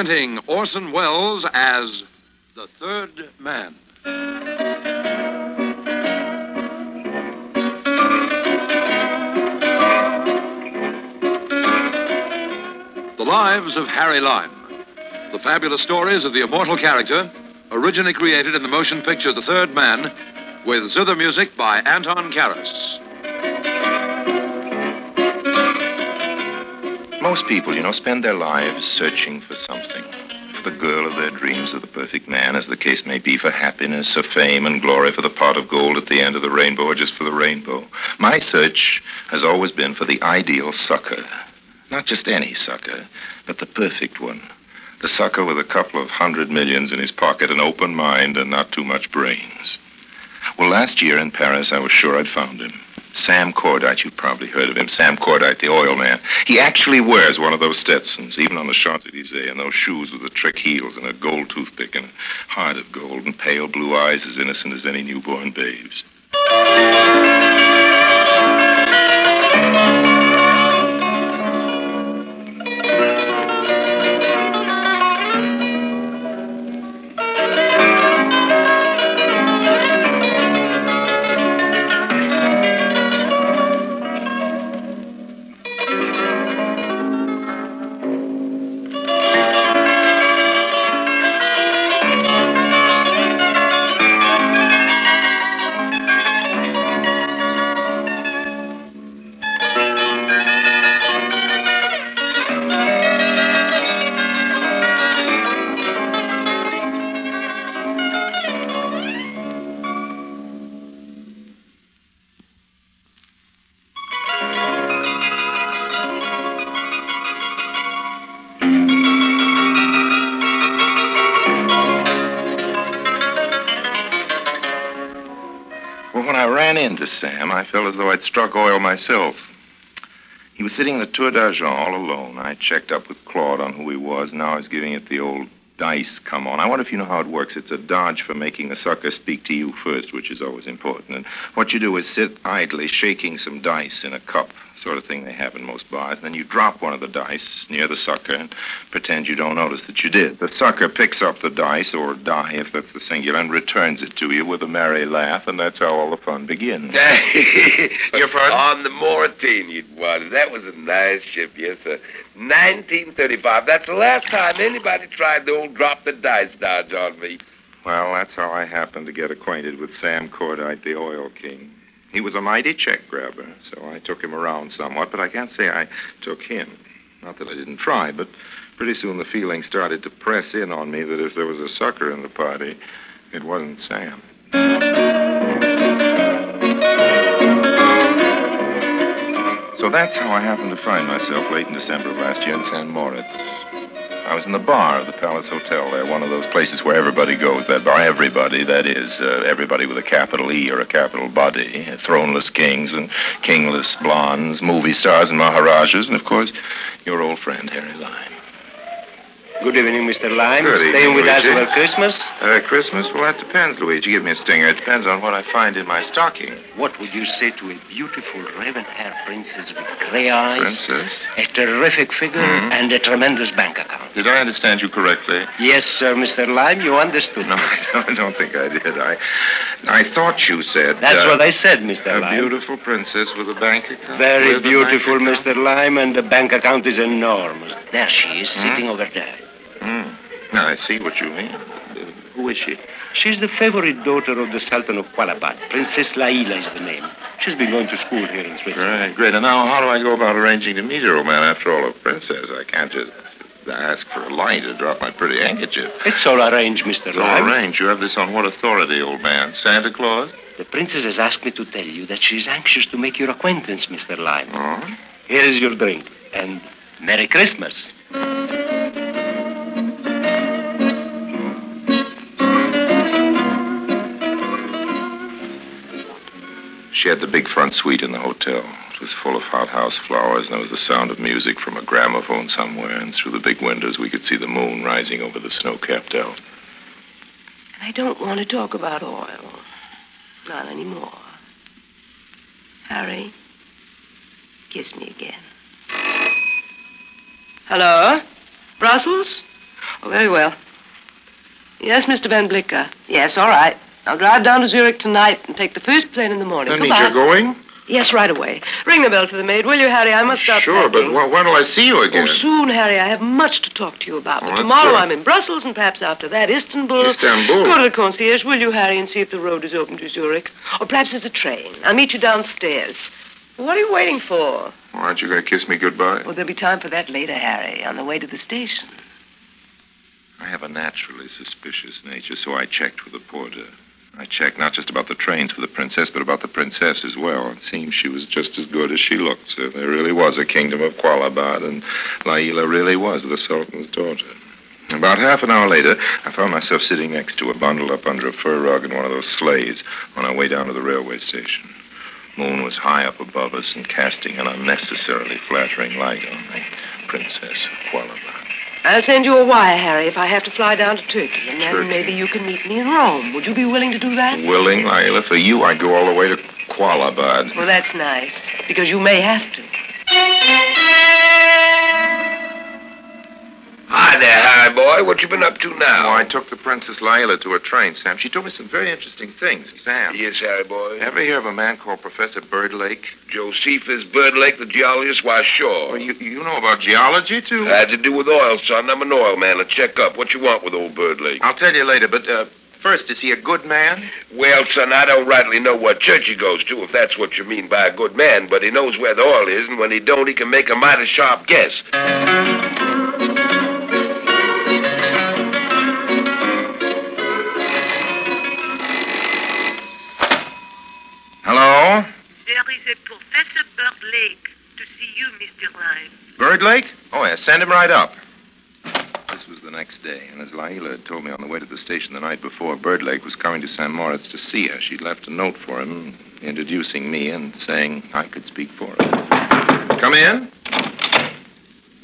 Presenting Orson Welles as The Third Man. The Lives of Harry Lime. The fabulous stories of the immortal character, originally created in the motion picture The Third Man, with zither music by Anton Karas. Most people, spend their lives searching for something. For the girl of their dreams, or the perfect man, as the case may be, for happiness, or fame and glory, for the pot of gold at the end of the rainbow, or just for the rainbow. My search has always been for the ideal sucker. Not just any sucker, but the perfect one. The sucker with a couple of $100 million in his pocket, an open mind, and not too much brains. Well, last year in Paris, I was sure I'd found him. Sam Korda, you've probably heard of him. Sam Korda, the oil man. He actually wears one of those Stetsons, even on the Champs-Élysées, and those shoes with the trick heels and a gold toothpick and a heart of gold and pale blue eyes as innocent as any newborn babes. Into Sam, I felt as though I'd struck oil myself. He was sitting in the Tour d'Argent all alone. I checked up with Claude on who he was. Now I was giving it the old dice come on. I wonder if you know how it works. It's a dodge for making the sucker speak to you first, which is always important. And what you do is sit idly shaking some dice in a cup, sort of thing they have in most bars. And then you drop one of the dice near the sucker and pretend you don't notice that you did. The sucker picks up the dice, or die if that's the singular, and returns it to you with a merry laugh, and that's how all the fun begins. Your pardon? On the Mauritania it was. That was a nice ship, yes, sir. 1935. That's the last time anybody tried the old drop the dice dodge on me. Well, that's how I happened to get acquainted with Sam Korda, the oil king. He was a mighty check grabber, so I took him around somewhat, but I can't say I took him. Not that I didn't try, but pretty soon the feeling started to press in on me that if there was a sucker in the party, it wasn't Sam. So that's how I happened to find myself late in December of last year in St. Moritz. I was in the bar of the Palace Hotel there, one of those places where everybody goes, that bar. Everybody, that is, everybody with a capital E or a capital body. Throneless kings and kingless blondes, movie stars and maharajas, and, of course, your old friend, Harry Lime. Good evening, Mr. Lime. Good evening, Staying with us Luigi. over Christmas? Christmas? Well, that depends, Luigi. Give me a stinger. It depends on what I find in my stocking. What would you say to a beautiful raven-haired princess with gray eyes? Princess? A terrific figure and a tremendous bank account. Did I understand you correctly? Yes, sir, Mr. Lime, you understood No, me. I don't think I did. I thought you said... That's what I said, Mr. A Lime. beautiful princess with a bank account. Very With a beautiful, bank account? Mr. Lime, and the bank account is enormous. There she is, sitting over there. Now, I see what you mean. Who is she? She's the favorite daughter of the Sultan of Qualabat. Princess Laila is the name. She's been going to school here in Switzerland. Right, great. And now, how do I go about arranging to meet her, old man? After all, a princess. I can't just ask for a light to drop my pretty handkerchief. It's all arranged, Mr. It's all Lime. arranged. You have this on what authority, old man? Santa Claus? The princess has asked me to tell you that she's anxious to make your acquaintance, Mr. Lime. Oh? Here is your drink, and Merry Christmas. She had the big front suite in the hotel. It was full of hothouse flowers, and there was the sound of music from a gramophone somewhere, and through the big windows we could see the moon rising over the snow-capped Alps. I don't want to talk about oil. Not anymore. Harry, kiss me again. Hello? Brussels? Oh, very well. Yes, Mr. Van Blicker. Yes, all right. I'll drive down to Zurich tonight and take the first plane in the morning. That means Goodbye. you're going? Yes, right away. Ring the bell for the maid, will you, Harry? I must start Sure, packing. but when will I see you again? Oh, soon, Harry. I have much to talk to you about. But that's tomorrow good. I'm in Brussels, and perhaps after that, Istanbul. Istanbul? Go to the concierge, will you, Harry, and see if the road is open to Zurich. Or perhaps there's a train. I'll meet you downstairs. What are you waiting for? Well, aren't you going to kiss me goodbye? Well, there'll be time for that later, Harry, on the way to the station. I have a naturally suspicious nature, so I checked with the porter. I checked not just about the trains for the princess, but about the princess as well. It seems she was just as good as she looked, so there really was a kingdom of Qualabad, and Laila really was the Sultan's daughter. About half an hour later, I found myself sitting next to her, bundled up under a fur rug in one of those sleighs on our way down to the railway station. Moon was high up above us and casting an unnecessarily flattering light on the princess of Qualabad. I'll send you a wire, Harry, if I have to fly down to Turkey. And then Turkey? maybe you can meet me in Rome. Would you be willing to do that? Willing, Laila? For you, I'd go all the way to Qualabad. Well, that's nice, because you may have to. Hi there, Harry boy. What you been up to now? Oh, I took the Princess Laila to her train, Sam. She told me some very interesting things. Sam. Yes, Harry boy. Ever hear of a man called Professor Birdlake? Josephus Birdlake, the geologist? Why, sure. Well, you know about geology, too? Had to do with oil, son. I'm an oil man. A checkup. What you want with old Birdlake? I'll tell you later, but first, is he a good man? Well, son, I don't rightly know what church he goes to, if that's what you mean by a good man, but he knows where the oil is, and when he don't, he can make a mighty sharp guess. Hello? There is a Professor Birdlake to see you, Mr. Lime. Birdlake? Oh, yeah, send him right up. This was the next day, and as Laila had told me on the way to the station the night before, Birdlake was coming to St. Moritz to see her. She'd left a note for him, introducing me and saying I could speak for her. Come in.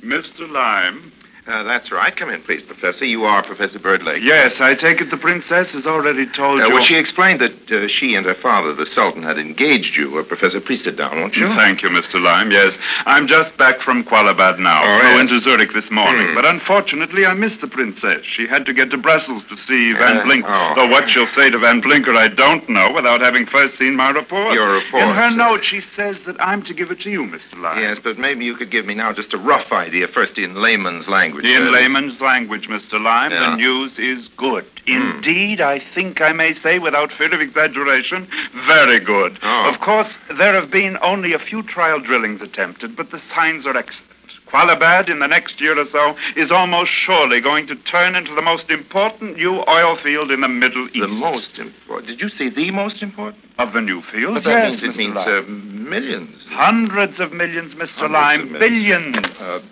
Mr. Lime? That's right. Come in, please, Professor. You are Professor Birdlake. Yes, I take it the princess has already told you. Well, she explained that she and her father, the Sultan, had engaged you, Professor Priestdown, won't you? Thank you, Mr. Lime. Yes, I'm just back from Qualabad now. Oh, Going yes. to Zurich this morning. But unfortunately, I missed the princess. She had to get to Brussels to see Van Blink. Though what she'll say to Van Blinker, I don't know without having first seen my report. Your report, In her sir. note, she says that I'm to give it to you, Mr. Lime. Yes, but maybe you could give me now just a rough idea, first in layman's language. In layman's language, Mr. Lime, Yeah. the news is good. Indeed, I think I may say, without fear of exaggeration, very good. Oh. Of course, there have been only a few trial drillings attempted, but the signs are excellent. Qualabad, in the next year or so, is almost surely going to turn into the most important new oil field in the Middle East. The most important. Did you say the most important? Of the new fields? But that Yes, means it Mr. Lime. means millions. Hundreds of millions, Mr. Hundreds Lime. of millions. Billions.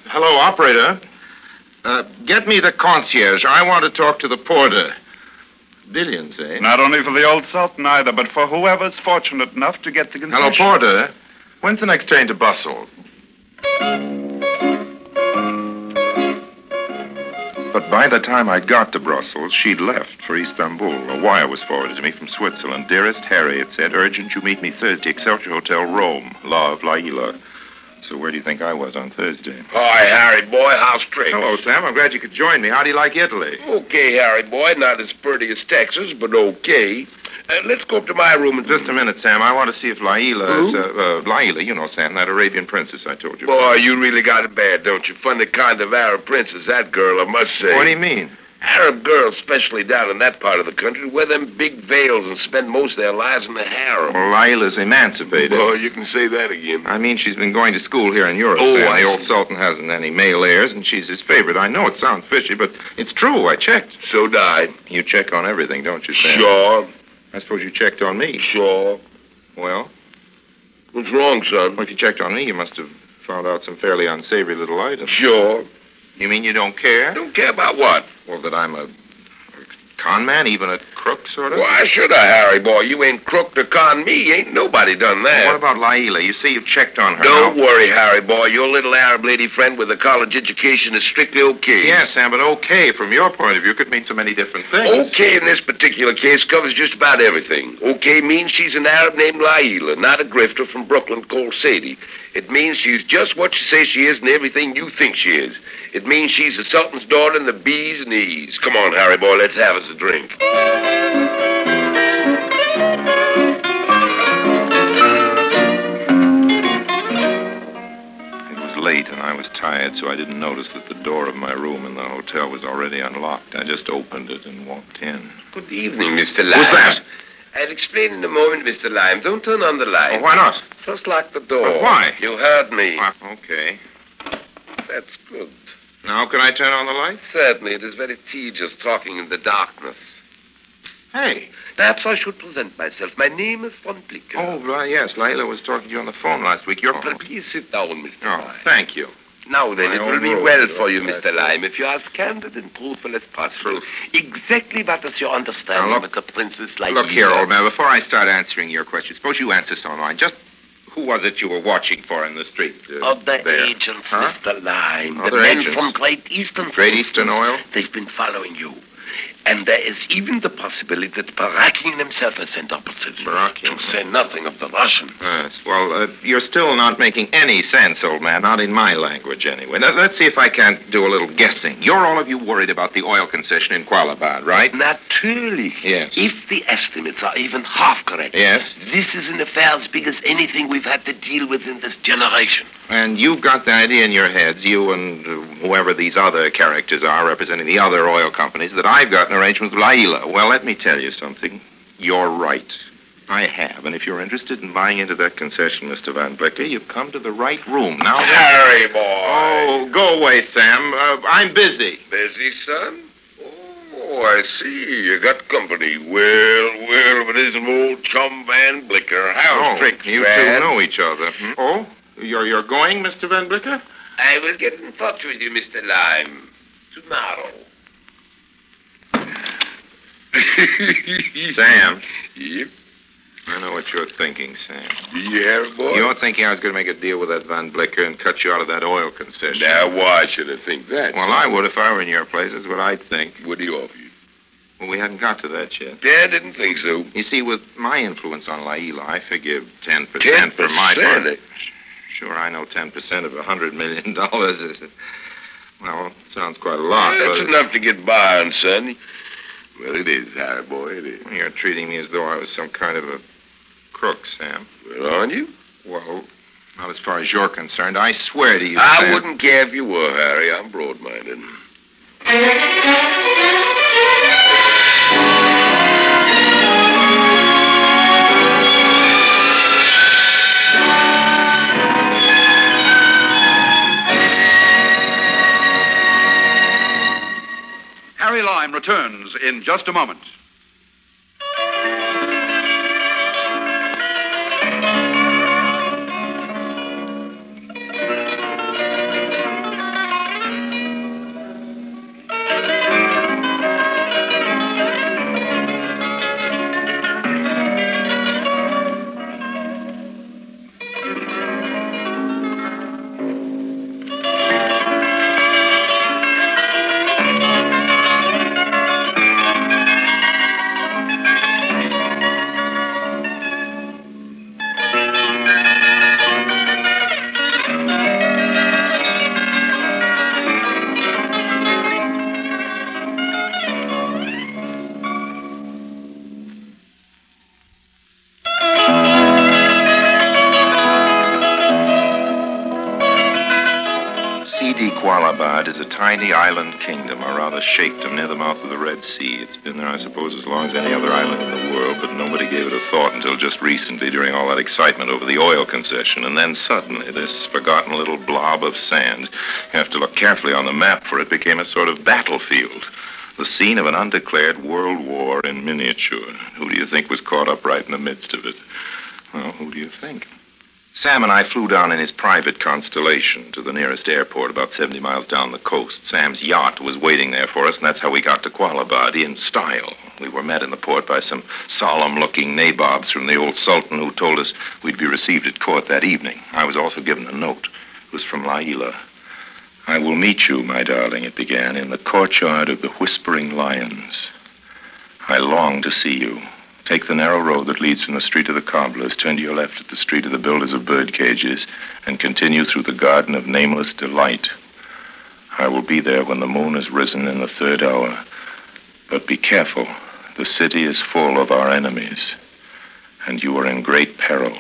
Hello, operator. Get me the concierge. I want to talk to the porter. Billions, eh? Not only for the old Sultan either, but for whoever's fortunate enough to get the concession. Hello, porter. When's the next train to Brussels? But by the time I got to Brussels, she'd left for Istanbul. A wire was forwarded to me from Switzerland. Dearest Harry, it said, urgent you meet me Thursday, Excelsior Hotel, Rome. Love, Laila. So where do you think I was on Thursday? Hi, Harry boy. How's tricks? Hello, Sam. I'm glad you could join me. How do you like Italy? Okay, Harry boy. Not as pretty as Texas, but okay. Let's go up to my room and... Just a minute, Sam. I want to see if Laila is... Laila, you know, Sam, that Arabian princess I told you about. Boy, you really got it bad, don't you? Funny kind of Arab princess, that girl, I must say. What do you mean? Arab girls, especially down in that part of the country, wear them big veils and spend most of their lives in the harem. Well, Laila's emancipated. Oh, you can say that again. I mean, she's been going to school here in Europe, Oh, Sam. I The old see. Sultan hasn't any male heirs, and she's his favorite. I know it sounds fishy, but it's true. I checked. So died. You check on everything, don't you, Sam? Sure. I suppose you checked on me. Sure. Well, What's wrong, son? if you checked on me, you must have found out some fairly unsavory little items. Sure. You mean you don't care? Don't care about what? Well, that I'm a con man, even a crook, sort of? Why should I, Harry boy? You ain't crooked or con me. Ain't nobody done that. What about Laila? You say you've checked on her. Don't now. worry, Harry boy. Your little Arab lady friend with a college education is strictly okay. Yes, Sam, but okay, from your point of view, could mean so many different things. Okay in this particular case covers just about everything. Okay means she's an Arab named Laila, not a grifter from Brooklyn called Sadie. It means she's just what she says she is and everything you think she is. It means she's the Sultan's daughter and the bee's knees. Come on, Harry boy, let's have us a drink. Late and I was tired, so I didn't notice that the door of my room in the hotel was already unlocked. I just opened it and walked in. Good evening, Mr. Lime. Who's that? I'll explain in a moment, Mr. Lime. Don't turn on the light. Oh, why not? Just lock the door. But why? You heard me. Okay. That's good. Now can I turn on the light? Certainly. It is very tedious talking in the darkness. Hey. Perhaps I should present myself. My name is Von Blicker. Oh, yes. Layla was talking to you on the phone last week. Please sit down, Mr. Lime. Thank you. Now then, My it will own be road. well for you, Mr. Lime, if you are as candid and truthful as possible. Exactly what is your understanding Now, of the Princess Leila? Look here, old man, before I start answering your question, suppose you answer some of mine. Just who was it you were watching for in the street? Other there? agents, Huh? Mr. Lime. Other the men agents? from Great Eastern. Great Eastern Oil? They've been following you. And there is even the possibility that Barakin himself has sent operatives. Barakin? To say nothing of the Russian. Yes. Well, you're still not making any sense, old man. Not in my language, anyway. Now, let's see if I can't do a little guessing. You're all of you worried about the oil concession in Kualabad, right? Naturally. Yes. If the estimates are even half correct. Yes. This is an affair as big as anything we've had to deal with in this generation. And you've got the idea in your heads, you and whoever these other characters are representing the other oil companies, that I've got an arrangement with Laila. Well, let me tell you something. You're right. I have. And if you're interested in buying into that concession, Mr. Van Blicker, you've come to the right room. Now, Harry, boy. Oh, go away, Sam. I'm busy. Busy, son? Oh, I see. You got company. Well, but isn't old chum Van Blicker? How's tricks, you Van? two know each other. Hmm? Oh, you're going, Mr. Van Blicker? I will get in touch with you, Mr. Lime, tomorrow. Sam. Yep. I know what you're thinking, Sam. Yeah, boy? You're thinking I was going to make a deal with that Van Blicker and cut you out of that oil concession. Now, why should I think that? Well, I would if I were in your place. That's what I'd think. What do you offer you? Well, we hadn't got to that yet. Yeah, I didn't think so. You see, with my influence on Laila, I figure 10% 10%? for my part. Sure, I know 10% of $100 million is... Well, sounds quite a lot, That's but... enough to get by on, son. Well, it is, Harry boy, it is. You're treating me as though I was some kind of a crook, Sam. Well, aren't you? Well, not as far as you're concerned. I swear to you, I Sam... wouldn't care if you were, Harry. I'm broad-minded. Harry Lime returns in just a moment. Kualabad is a tiny island kingdom, or rather sheikdom, near the mouth of the Red Sea. It's been there, I suppose, as long as any other island in the world, but nobody gave it a thought until just recently during all that excitement over the oil concession. And then suddenly, this forgotten little blob of sand, you have to look carefully on the map for it, became a sort of battlefield. The scene of an undeclared world war in miniature. Who do you think was caught up right in the midst of it? Well, who do you think? Sam and I flew down in his private Constellation to the nearest airport about 70 miles down the coast. Sam's yacht was waiting there for us, and that's how we got to Kualabad in style. We were met in the port by some solemn-looking nabobs from the old Sultan who told us we'd be received at court that evening. I was also given a note. It was from Laila. "I will meet you, my darling," it began, "in the courtyard of the Whispering Lions. I long to see you, Take the narrow road that leads from the street of the cobblers, turn to your left at the street of the builders of bird cages, and continue through the garden of nameless delight. I will be there when the moon has risen in the third hour. But be careful. The city is full of our enemies, and you are in great peril.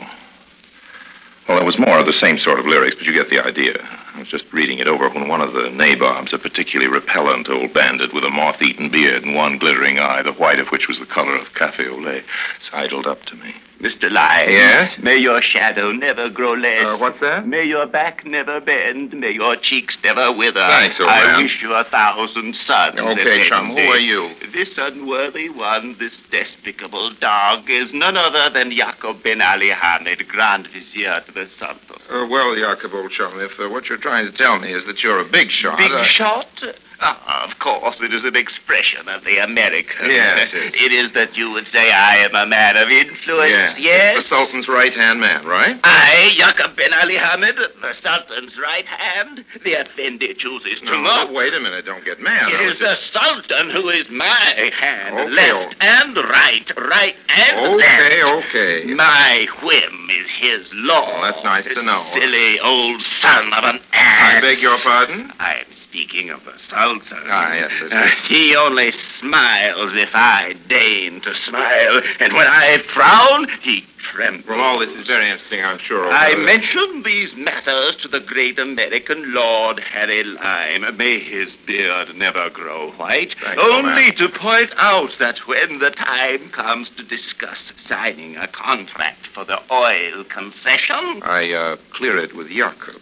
Well, there was more of the same sort of lyrics, but you get the idea. I was just reading it over when one of the nabobs, a particularly repellent old bandit with a moth-eaten beard and one glittering eye, the white of which was the color of cafe au lait, sidled up to me. Mr. Lyme. Yes? May your shadow never grow less. What's that? May your back never bend. May your cheeks never wither. Thanks, old I man. wish you 1,000 suns. Okay, chum, who are you? This unworthy one, this despicable dog, is none other than Jacob Ben Ali Hamid, Grand Vizier to the Sultan. Well, Jacob, old chum, if what you're trying to tell me is that you're a big shot... Big shot? Of course, it is an expression of the American. Yes. It is that you would say I am a man of influence, yes? The Sultan's right-hand man, right? I, Jacob Ben Ali Hamid, the Sultan's right hand. The Effendi chooses to No, wait a minute. Don't get mad. It is the Sultan who is my hand. Okay, Left and right, right and left. Okay. My whim is his law. Well, that's nice to know. Silly old son of an ass. I beg your pardon? I am speaking of the Sultan. Yes. He only smiles if I deign to smile, and when I frown, he trembles. Well, all this is very interesting, I'm sure. I mention these matters to the great American Lord Harry Lyme. May his beard never grow white. Thanks, Only to point out that when the time comes to discuss signing a contract for the oil concession... I clear it with Jacob.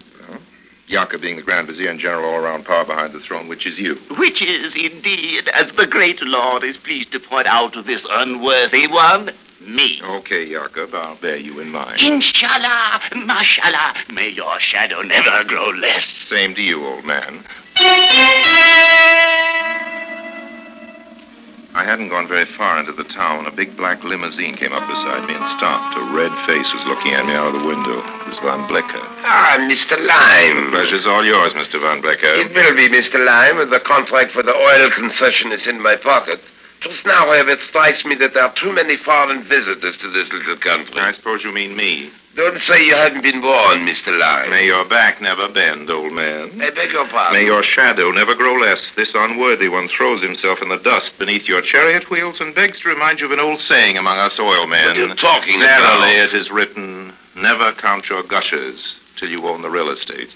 Jacob being the Grand Vizier and general all-around power behind the throne, which is you. Which is, indeed, as the great Lord is pleased to point out to this unworthy one, me. Okay, Jacob, I'll bear you in mind. Inshallah, mashallah, may your shadow never grow less. Same to you, old man. I hadn't gone very far into the town when a big black limousine came up beside me and stopped. A red face was looking at me out of the window. It was Van Blecker. Ah, Mr. Lyme. The pleasure's all yours, Mr. Van Blecker. It will be, Mr. Lyme. The contract for the oil concession is in my pocket. Just now, however, it strikes me that there are too many foreign visitors to this little country. I suppose you mean me. Don't say you hadn't been born, Mr. Lyme. May your back never bend, old man. I beg your pardon. May your shadow never grow less. This unworthy one throws himself in the dust beneath your chariot wheels and begs to remind you of an old saying among us oil men. What are you talking about? Verily, it is written, never count your gushers till you own the real estate.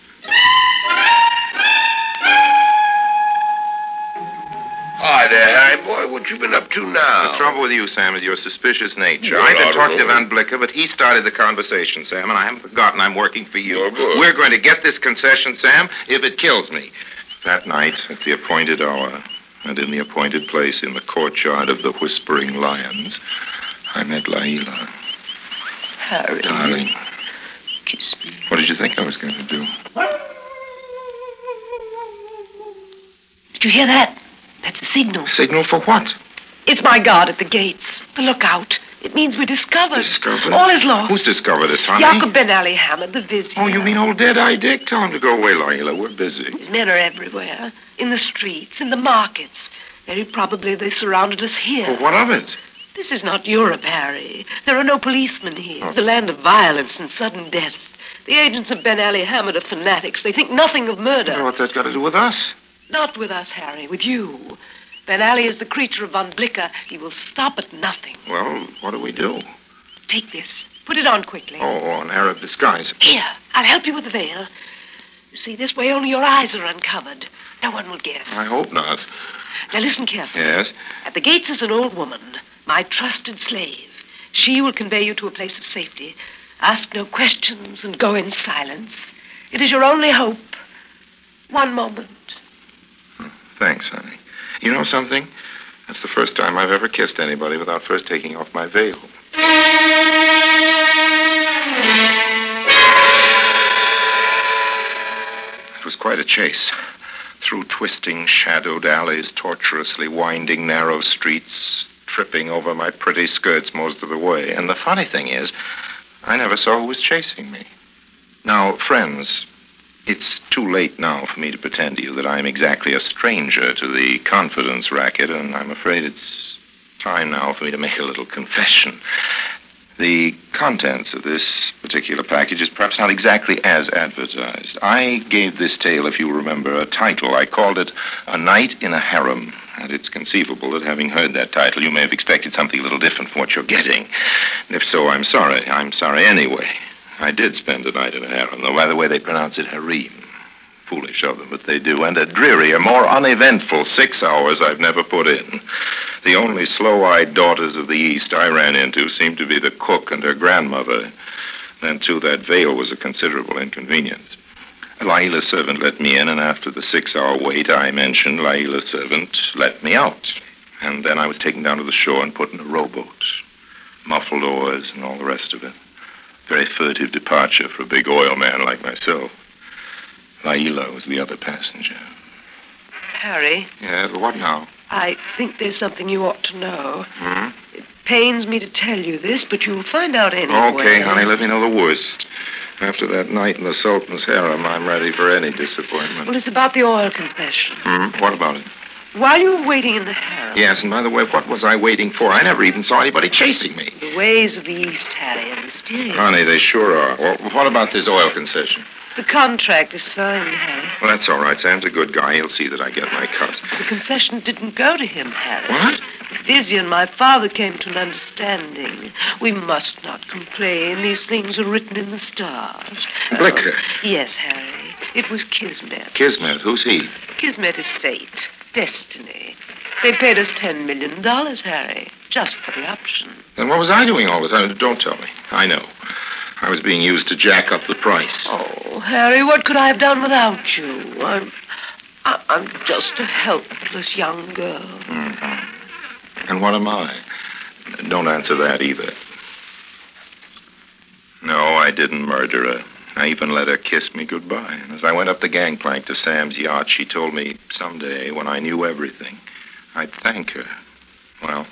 Hi there, Harry boy. What you been up to now? The trouble with you, Sam, is your suspicious nature. Well, I've been I talking to don't know. Van Blicker, but he started the conversation, Sam, and I haven't forgotten I'm working for you. Oh, good. We're going to get this concession, Sam, if it kills me. That night, at the appointed hour, and in the appointed place in the courtyard of the Whispering Lions, I met Laila. Harry. Darling, Kiss me. what did you think I was going to do? Did you hear that? That's a signal. Signal for what? It's my guard at the gates. The lookout. It means we're discovered. Discovered? All is lost. Who's discovered us, honey? Jacob Ben Ali Hamid, the vizier. Oh, you mean old Dead-Eye Dick? Tell him to go away, Laila. We're busy. His men are everywhere. In the streets, in the markets. Very probably they surrounded us here. Well, what of it? This is not Europe, Harry. There are no policemen here. The land of violence and sudden death. The agents of Ben Ali Hamid are fanatics. They think nothing of murder. What's that got to do with us? Not with us, Harry, with you. Ben Ali is the creature of Van Blicker. He will stop at nothing. Well, what do we do? Take this. Put it on quickly. Oh, an Arab disguise. Here, I'll help you with the veil. You see, this way only your eyes are uncovered. No one will guess. I hope not. Now listen carefully. Yes? At the gates is an old woman, my trusted slave. She will convey you to a place of safety. Ask no questions and go in silence. It is your only hope. One moment. Thanks, honey. You know something? That's the first time I've ever kissed anybody without first taking off my veil. It was quite a chase. Through twisting, shadowed alleys, tortuously winding narrow streets, tripping over my pretty skirts most of the way. And the funny thing is, I never saw who was chasing me. Now, friends, it's too late now for me to pretend to you that I'm exactly a stranger to the confidence racket, and I'm afraid it's Time now for me to make a little confession. The contents of this particular package is perhaps not exactly as advertised. I gave this tale, if you remember, a title. I called it A Night in a Harem. And it's conceivable that having heard that title, you may have expected something a little different from what you're getting. And if so, I'm sorry. I'm sorry anyway. I did spend a night in a harem, though by the way they pronounce it harem. Foolish of them, but they do. And a drearier, more uneventful 6 hours I've never put in. The only slow-eyed daughters of the East I ran into seemed to be the cook and her grandmother. Then, too, that veil was a considerable inconvenience. Laila's servant let me in, and after the 6-hour wait I mentioned, Laila's servant let me out. And then I was taken down to the shore and put in a rowboat. Muffled oars and all the rest of it. Very furtive departure for a big oil man like myself. Laila was the other passenger. Harry. Yeah, what now? I think there's something you ought to know. Hmm? It pains me to tell you this, but you'll find out anyway. Okay, honey, let me know the worst. After that night in the Sultan's harem, I'm ready for any disappointment. Well, it's about the oil concession. What about it? While you were waiting in the harem... Yes, and by the way, what was I waiting for? I never even saw anybody chasing me. The ways of the East, Harry, are mysterious. Honey, they sure are. Well, what about this oil concession? The contract is signed, Harry. Well, that's all right. Sam's a good guy. He'll see that I get my cut. The concession didn't go to him, Harry. What? Vizzy and my father came to an understanding. We must not complain. These things are written in the stars. Blicker. Yes, Harry. It was Kismet. Kismet? Who's he? Kismet is fate. Destiny. They paid us $10 million, Harry, just for the option. Then what was I doing all the time? Don't tell me. I know. I was being used to jack up the price. Oh, Harry, what could I have done without you? I'm just a helpless young girl. Mm-hmm. And what am I? Don't answer that either. No, I didn't murder her. I even let her kiss me goodbye. And as I went up the gangplank to Sam's yacht, she told me someday, when I knew everything, I'd thank her. Well,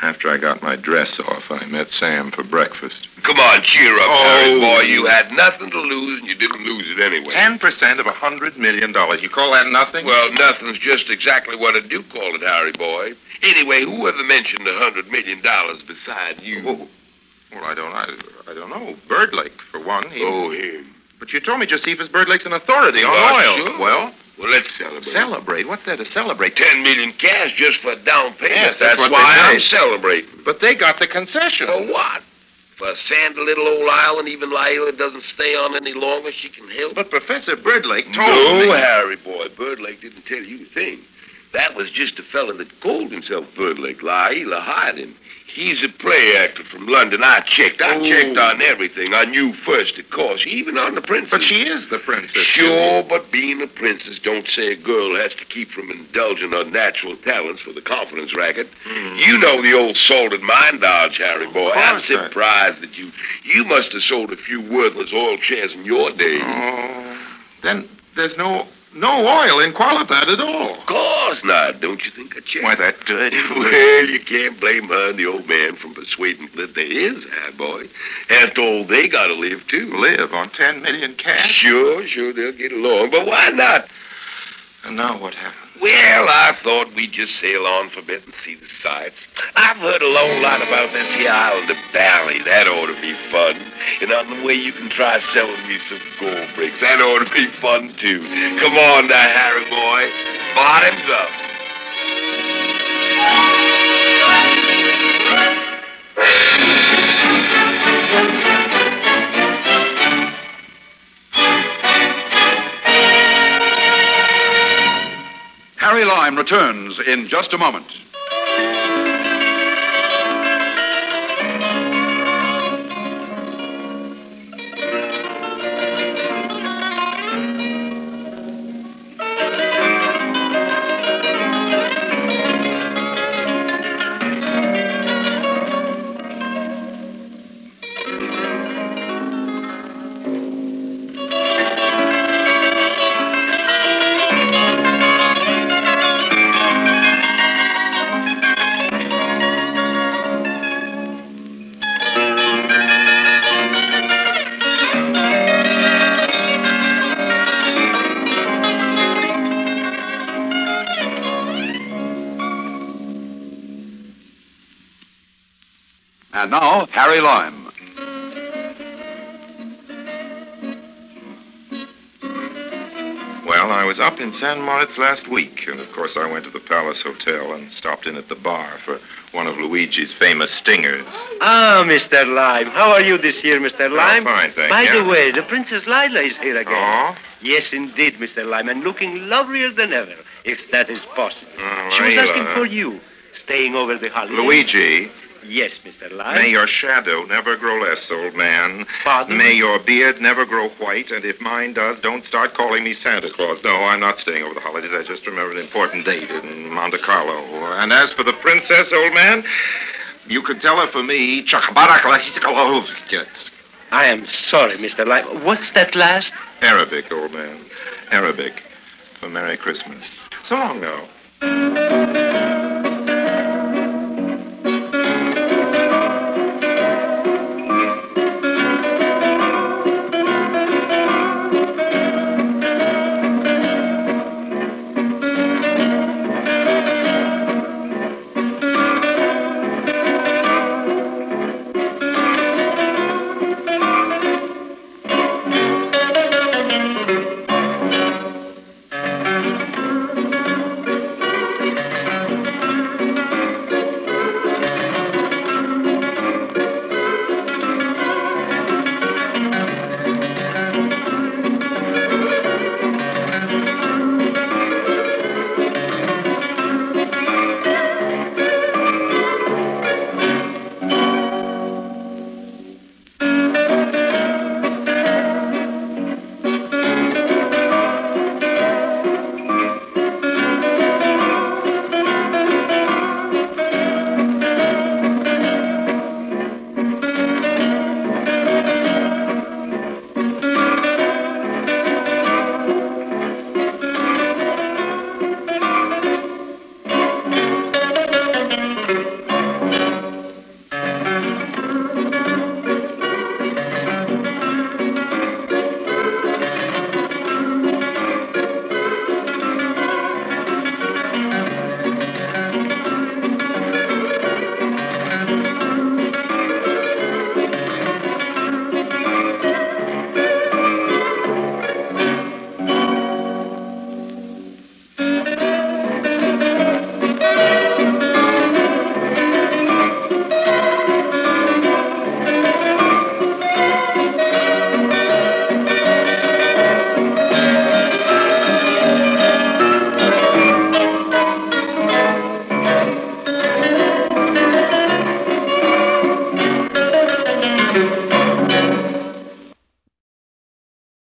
after I got my dress off, I met Sam for breakfast. Come on, cheer up, Harry boy. You had nothing to lose, and you didn't lose it anyway. 10% of $100 million. You call that nothing? Well, nothing's just exactly what I do call it, Harry boy. Anyway, who ever mentioned $100 million beside you? Well, I don't know. Birdlake, for one. Him. But you told me Josephus Birdlake's an authority on oil. Sure. Well, let's celebrate. Celebrate? What's there to celebrate? $10 million cash just for a down payment. Yes, that's what why they I'm paid. celebrating. But they got the concession. For what? For a sandy little old island, even Laila doesn't stay on any longer. She can help. But Professor Birdlake told me. No, Harry boy, Birdlake didn't tell you a thing. That was just a fella that called himself Birdlake. Laila hired him. He's a play actor from London. I checked on everything. I knew first, of course, even on the princess. But she is the princess. Sure, but being a princess don't say a girl has to keep from indulging her natural talents for the confidence racket. You know the old salted mine dodge, Harry boy. I'm surprised that you must have sold a few worthless oil shares in your day. Then there's no oil in Qualidad at all. Of course not. Don't you think I checked? Why, that dirty... Well, you can't blame her and the old man from persuading that there is, boy. After all, they gotta live, too. Live on $10 million cash? Sure, they'll get along. But why not? And now what happens? Well, I thought we'd just sail on for a bit and see the sights. I've heard a long lot about this here island of Bali. That ought to be fun. And on the way, you can try selling me some gold bricks. That ought to be fun, too. Come on now, Harry boy. Bottoms up. Harry Lime returns in just a moment. And now, Harry Lime. Well, I was up in San Moritz last week, and of course I went to the Palace Hotel and stopped in at the bar for one of Luigi's famous stingers. Ah, Mr. Lime. How are you this year, Mr. Lime? Fine, thank By you. the way, the Princess Lila is here again. Oh? Yes, indeed, Mr. Lime, and looking lovelier than ever, if that is possible. Oh, She was Lila. asking for you, staying over the holidays. Luigi, Yes, Mr. Lime. may your shadow never grow less, old man. Pardon? May your beard never grow white, and if mine does, don't start calling me Santa Claus. No, I'm not staying over the holidays. I just remembered an important date in Monte Carlo. And as for the princess, old man, you can tell her for me, I am sorry, Mr. Lime. What's that last? Arabic, old man. Arabic. For Merry Christmas. So long now.